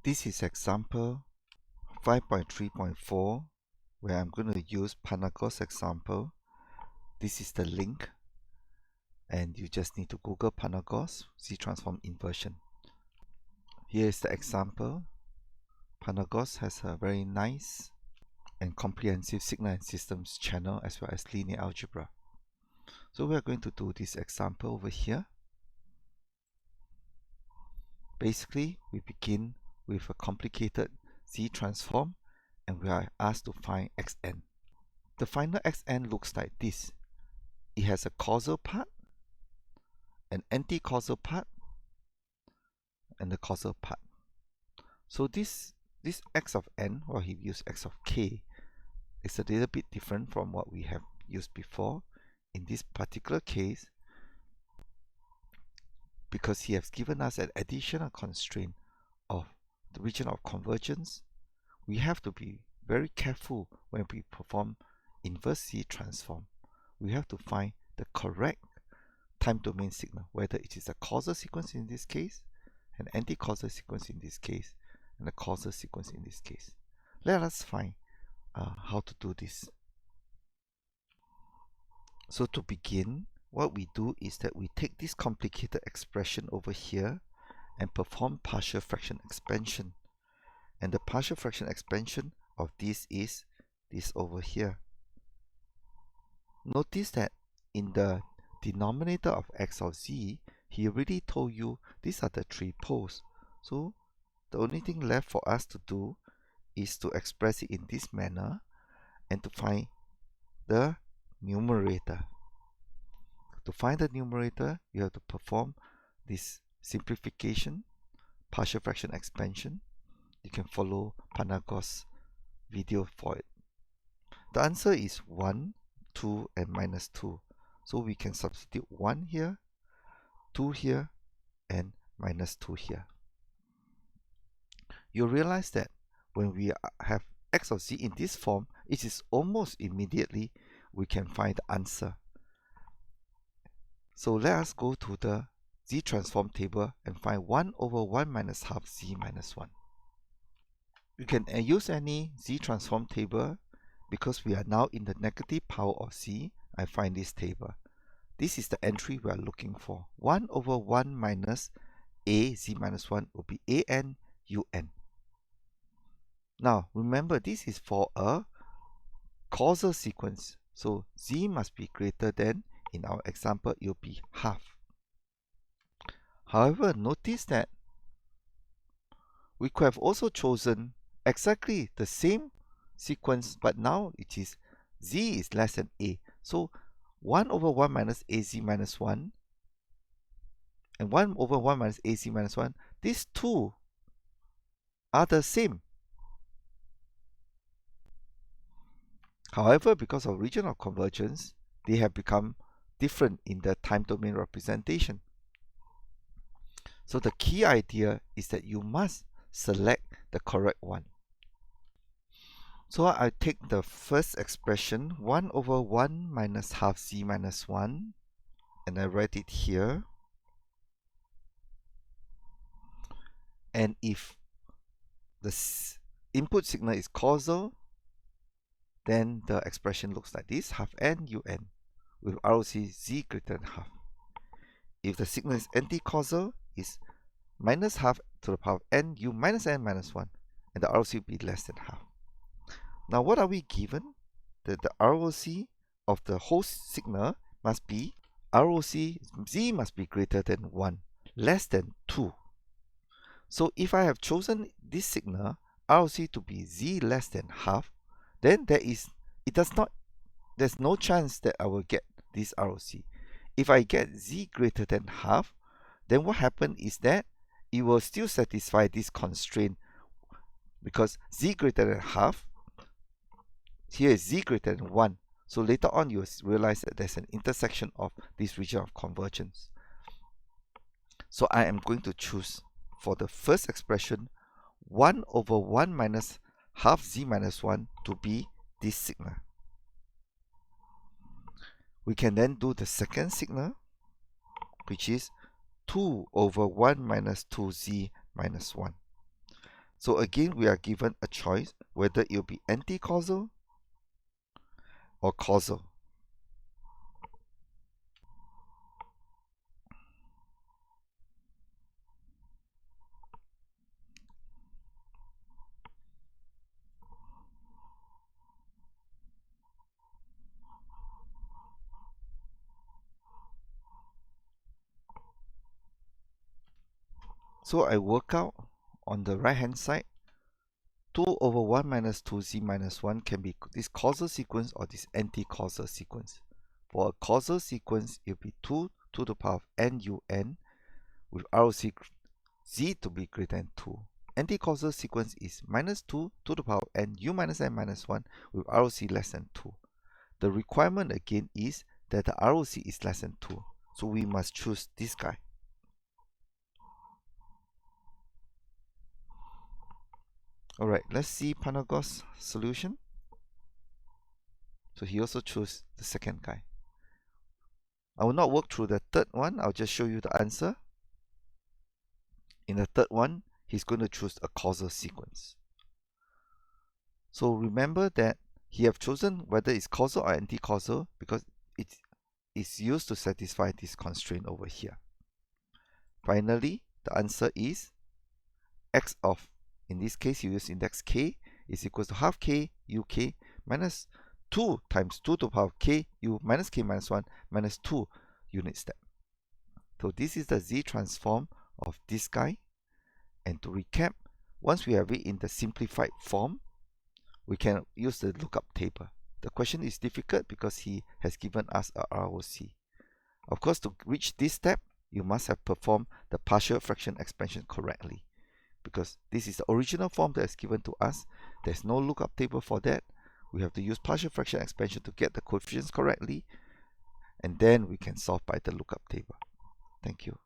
This is example 5.3.4 where I'm going to use Panagos example. This is the link, and you just need to Google Panagos ZTransform inversion. Here is the example. Panagos has a very nice and comprehensive signal and systems channel as well as linear algebra. So we are going to do this example over here. Basically, we begin with a complicated Z-transform, and we are asked to find xn. The final xn looks like this. It has a causal part, an anti-causal part, and the causal part. So this x of n, or he used x of k, is a little bit different from what we have used before. In this particular case, because he has given us an additional constraint of the region of convergence, we have to be very careful when we perform inverse Z-transform. We have to find the correct time domain signal, whether it is a causal sequence in this case, an anti-causal sequence in this case, and a causal sequence in this case. Let us find how to do this. So to begin, what we do is that we take this complicated expression over here and perform partial fraction expansion. And the partial fraction expansion of this is this over here. Notice that in the denominator of x of z, he already told you these are the three poles. So the only thing left for us to do is to express it in this manner and to find the numerator. To find the numerator, you have to perform this simplification, partial fraction expansion. You can follow Panagos' video for it. The answer is 1, 2, and minus 2. So we can substitute 1 here, 2 here, and minus 2 here. You realize that when we have x of z in this form, it is almost immediately we can find the answer. So let us go to the Z-transform table and find 1 over 1 minus half z minus 1. You can use any Z-transform table. Because we are now in the negative power of z, I find this table. This is the entry we are looking for. 1 over 1 minus a z minus 1 will be an un. Now remember, this is for a causal sequence. So z must be greater than, in our example, it will be half. However, notice that we could have also chosen exactly the same sequence, but now it is z is less than a. So 1 over 1 minus az minus 1 and 1 over 1 minus az minus 1, these two are the same. However, because of region of convergence, they have become different in the time domain representation. So the key idea is that you must select the correct one. So I take the first expression, 1 over 1 minus half z minus 1, and I write it here. And if the input signal is causal, then the expression looks like this, half n un, with ROC z greater than half. If the signal is anti-causal, it's minus half to the power of n u minus n minus 1, and the ROC will be less than half. Now what are we given? That the ROC of the whole signal must be, ROC z must be greater than 1, less than 2. So if I have chosen this signal, ROC to be z less than half, then there's no chance that I will get this ROC. If I get z greater than half, then what happens is that it will still satisfy this constraint, because z greater than half, here is z greater than 1. So later on you will realize that there's an intersection of this region of convergence. So I am going to choose for the first expression 1 over 1 minus half z minus 1 to be this signal. We can then do the second signal, which is 2 over 1 minus 2z minus 1. So again, we are given a choice whether it will be anti-causal or causal. So I work out on the right hand side, 2 over 1 minus 2z minus 1 can be this causal sequence or this anti-causal sequence. For a causal sequence, it will be 2 to the power of n un with ROC z to be greater than 2. Anti-causal sequence is minus 2 to the power of n u minus n minus 1 with ROC less than 2. The requirement again is that the ROC is less than 2. So we must choose this guy. Alright, let's see Panagos' solution. So he also chose the second guy. I will not work through the third one. I'll just show you the answer. In the third one, he's going to choose a causal sequence. So remember that he have chosen whether it's causal or anti-causal because it is used to satisfy this constraint over here. Finally, the answer is x of, in this case you use index k, is equals to half k uk minus 2 times 2 to the power of k u minus k minus 1 minus 2 unit step. So this is the Z transform of this guy. And to recap, once we have it in the simplified form, we can use the lookup table. The question is difficult because he has given us a ROC. Of course, to reach this step, you must have performed the partial fraction expansion correctly. Because this is the original form that is given to us. There's no lookup table for that. We have to use partial fraction expansion to get the coefficients correctly. And then we can solve by the lookup table. Thank you.